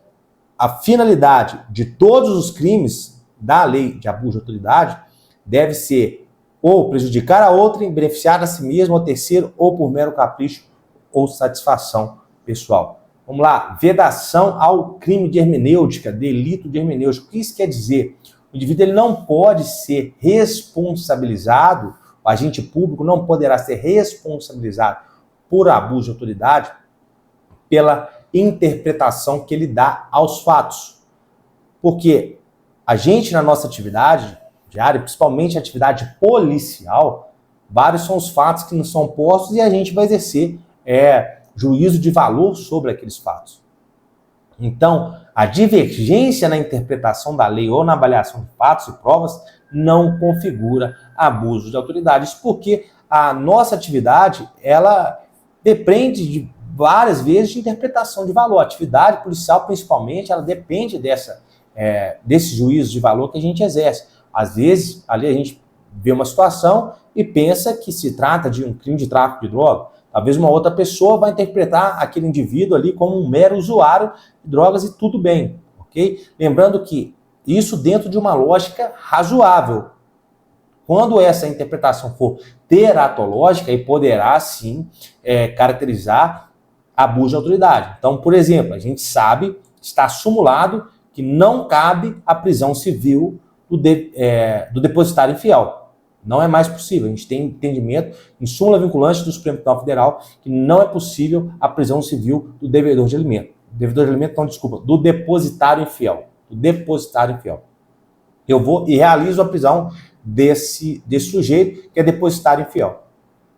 a finalidade de todos os crimes da lei de abuso de autoridade deve ser ou prejudicar a outrem, beneficiar a si mesmo, ao terceiro, ou por mero capricho ou satisfação pessoal. Vamos lá, vedação ao crime de hermenêutica, delito de hermenêutica. O que isso quer dizer? O indivíduo ele não pode ser responsabilizado, o agente público não poderá ser responsabilizado por abuso de autoridade pela interpretação que ele dá aos fatos. Porque a gente, na nossa atividade diária, principalmente a atividade policial, vários são os fatos que nos são postos e a gente vai exercer juízo de valor sobre aqueles fatos. Então, a divergência na interpretação da lei ou na avaliação de fatos e provas não configura abuso de autoridade. Isso porque a nossa atividade, ela depende de várias vezes de interpretação de valor. A atividade policial, principalmente, ela depende desse juízo de valor que a gente exerce. Às vezes, ali a gente vê uma situação e pensa que se trata de um crime de tráfico de droga. Talvez uma outra pessoa vai interpretar aquele indivíduo ali como um mero usuário de drogas e tudo bem, ok? Lembrando que isso dentro de uma lógica razoável. Quando essa interpretação for teratológica, e poderá sim caracterizar abuso de autoridade. Então, por exemplo, a gente sabe, está sumulado, que não cabe a prisão civil do depositário infiel. Não é mais possível. A gente tem entendimento em súmula vinculante do Supremo Tribunal Federal que não é possível a prisão civil do devedor de alimento. Do depositário infiel. Do depositário infiel. Eu vou e realizo a prisão desse sujeito que é depositário infiel.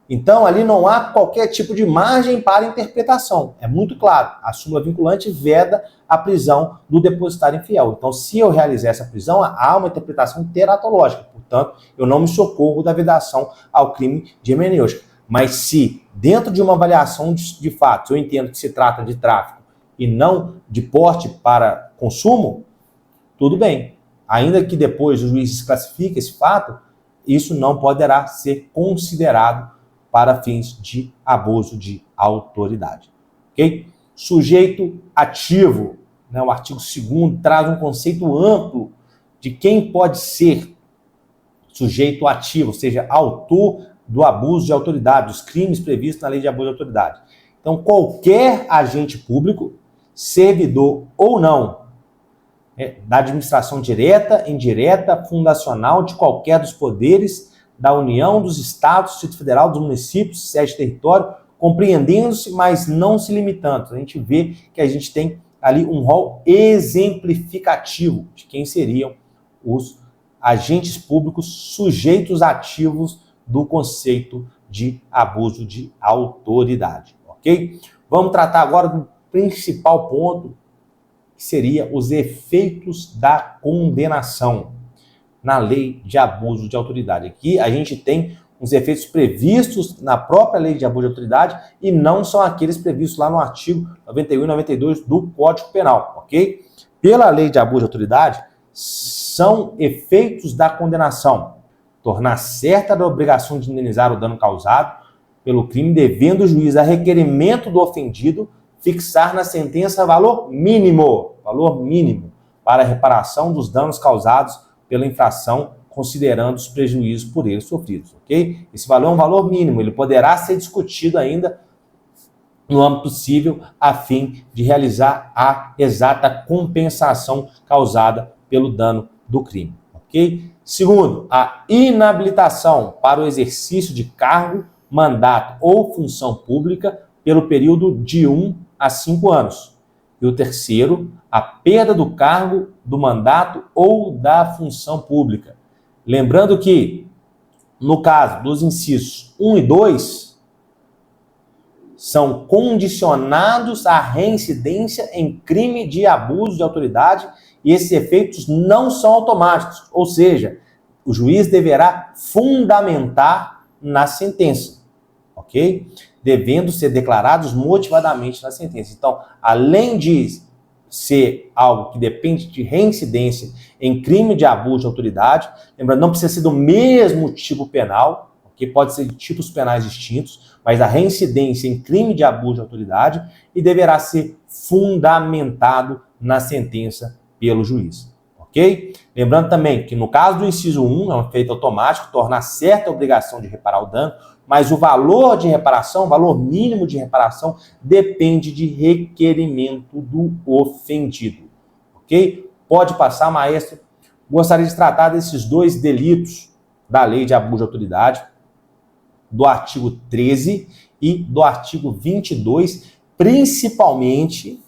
Então, ali não há qualquer tipo de margem para interpretação. É muito claro. A súmula vinculante veda a prisão do depositário infiel. Então, se eu realizar essa prisão, há uma interpretação teratológica. Portanto, eu não me socorro da vedação ao crime de hermenêutica. Mas se, dentro de uma avaliação de fatos, eu entendo que se trata de tráfico e não de porte para consumo, tudo bem. Ainda que depois o juiz desclassifique esse fato, isso não poderá ser considerado para fins de abuso de autoridade. Ok? Sujeito ativo, né? O artigo 2º traz um conceito amplo de quem pode ser sujeito ativo, ou seja, autor do abuso de autoridade, dos crimes previstos na lei de abuso de autoridade. Então, qualquer agente público, servidor ou não, da administração direta, indireta, fundacional de qualquer dos poderes da União, dos Estados, do Distrito Federal, dos municípios, sede de território, compreendendo-se, mas não se limitando. A gente vê que a gente tem ali um rol exemplificativo de quem seriam os agentes públicos sujeitos ativos do conceito de abuso de autoridade, ok? Vamos tratar agora do principal ponto, que seria os efeitos da condenação na lei de abuso de autoridade. Aqui a gente tem os efeitos previstos na própria lei de abuso de autoridade e não são aqueles previstos lá no artigo 91 e 92 do Código Penal, ok? Pela lei de abuso de autoridade, são efeitos da condenação: tornar certa a obrigação de indenizar o dano causado pelo crime, devendo o juiz, a requerimento do ofendido, fixar na sentença valor mínimo para a reparação dos danos causados pela infração, considerando os prejuízos por ele sofridos, ok? Esse valor é um valor mínimo, ele poderá ser discutido ainda no âmbito civil a fim de realizar a exata compensação causada pelo dano do crime, ok? Segundo, a inabilitação para o exercício de cargo, mandato ou função pública pelo período de 1 a 5 anos. E o terceiro, a perda do cargo, do mandato ou da função pública. Lembrando que, no caso dos incisos 1 e 2, são condicionados à reincidência em crime de abuso de autoridade e esses efeitos não são automáticos, ou seja, o juiz deverá fundamentar na sentença, ok? Devendo ser declarados motivadamente na sentença. Então, além de ser algo que depende de reincidência em crime de abuso de autoridade, lembrando, não precisa ser do mesmo tipo penal, que pode ser de tipos penais distintos, mas a reincidência em crime de abuso de autoridade e deverá ser fundamentado na sentença pelo juiz, ok? Lembrando também que no caso do inciso 1, é um efeito automático, torna certa a obrigação de reparar o dano, mas o valor de reparação, o valor mínimo de reparação, depende de requerimento do ofendido, ok? Pode passar, maestro. Gostaria de tratar desses dois delitos da lei de abuso de autoridade, do artigo 13 e do artigo 22, principalmente,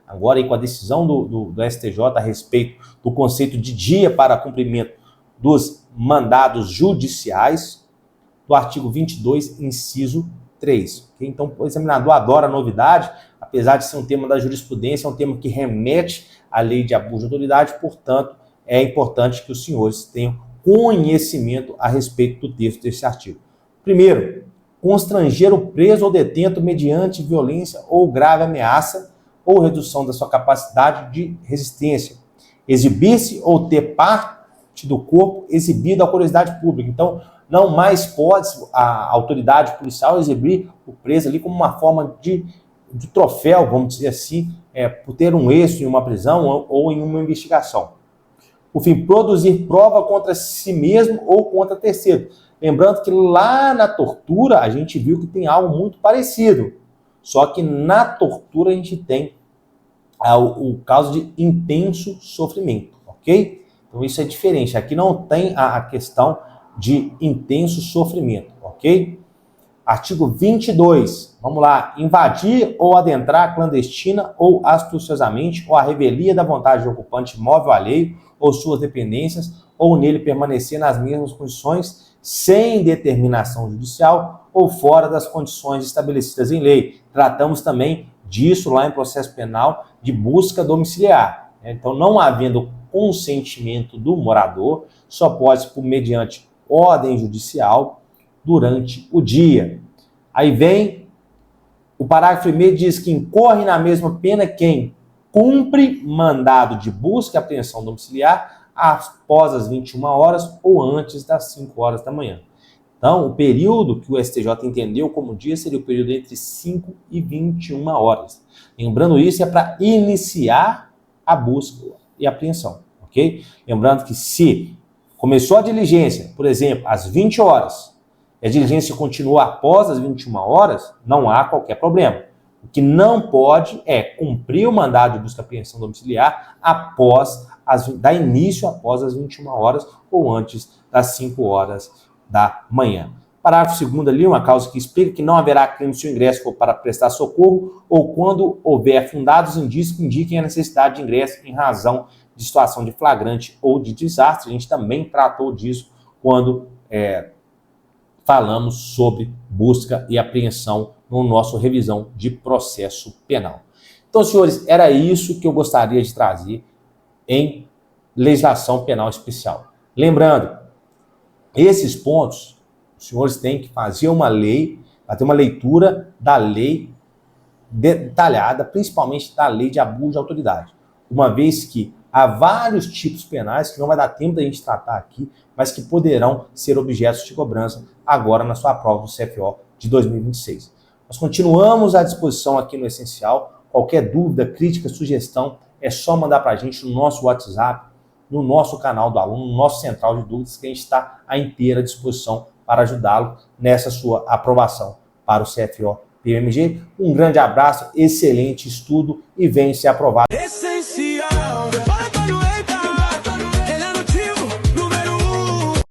agora aí com a decisão do STJ a respeito do conceito de dia para cumprimento dos mandados judiciais, do artigo 22, inciso 3. Okay? Então, o examinador adora a novidade, apesar de ser um tema da jurisprudência, é um tema que remete à lei de abuso de autoridade, portanto, é importante que os senhores tenham conhecimento a respeito do texto desse artigo. Primeiro, constranger o preso ou detento mediante violência ou grave ameaça ou redução da sua capacidade de resistência. Exibir-se ou ter parte do corpo exibido à curiosidade pública. Então, não mais pode a autoridade policial exibir o preso ali como uma forma de troféu, vamos dizer assim, por ter um êxito em uma prisão ou em uma investigação. Por fim, produzir prova contra si mesmo ou contra terceiro. Lembrando que lá na tortura a gente viu que tem algo muito parecido. Só que na tortura a gente tem o caso de intenso sofrimento, ok? Então isso é diferente. Aqui não tem a questão de intenso sofrimento, ok? Artigo 22, vamos lá. Invadir ou adentrar clandestina ou astuciosamente ou a revelia da vontade do ocupante imóvel alheio ou suas dependências ou nele permanecer nas mesmas condições sem determinação judicial ou fora das condições estabelecidas em lei. Tratamos também disso lá em processo penal de busca domiciliar. Então, não havendo consentimento do morador, só pode, por mediante ordem judicial, durante o dia. Aí vem o parágrafo 1º, diz que incorre na mesma pena quem cumpre mandado de busca e apreensão domiciliar após as 21 horas ou antes das 5 horas da manhã. Então, o período que o STJ entendeu como dia seria o período entre 5 e 21 horas. Lembrando isso, é para iniciar a busca e apreensão, ok? Lembrando que se começou a diligência, por exemplo, às 20 horas, e a diligência continua após as 21 horas, não há qualquer problema. O que não pode é cumprir o mandado de busca e apreensão domiciliar dar início após as 21 horas ou antes das 5 horas da manhã. Parágrafo 2º ali, uma causa que explica que não haverá crime se o ingresso for para prestar socorro ou quando houver fundados indícios que indiquem a necessidade de ingresso em razão de situação de flagrante ou de desastre. A gente também tratou disso quando falamos sobre busca e apreensão no nosso revisão de processo penal. Então, senhores, era isso que eu gostaria de trazer em legislação penal especial. Lembrando, esses pontos, os senhores têm que fazer uma lei, fazer uma leitura da lei detalhada, principalmente da lei de abuso de autoridade, uma vez que há vários tipos penais que não vai dar tempo da gente tratar aqui, mas que poderão ser objetos de cobrança agora na sua prova do CFO de 2026. Nós continuamos à disposição aqui no Essencial. Qualquer dúvida, crítica, sugestão, é só mandar para a gente no nosso WhatsApp, no nosso canal do aluno, no nosso central de dúvidas, que a gente está à inteira disposição para ajudá-lo nessa sua aprovação para o CFO PMG. Um grande abraço, excelente estudo e venha ser aprovado.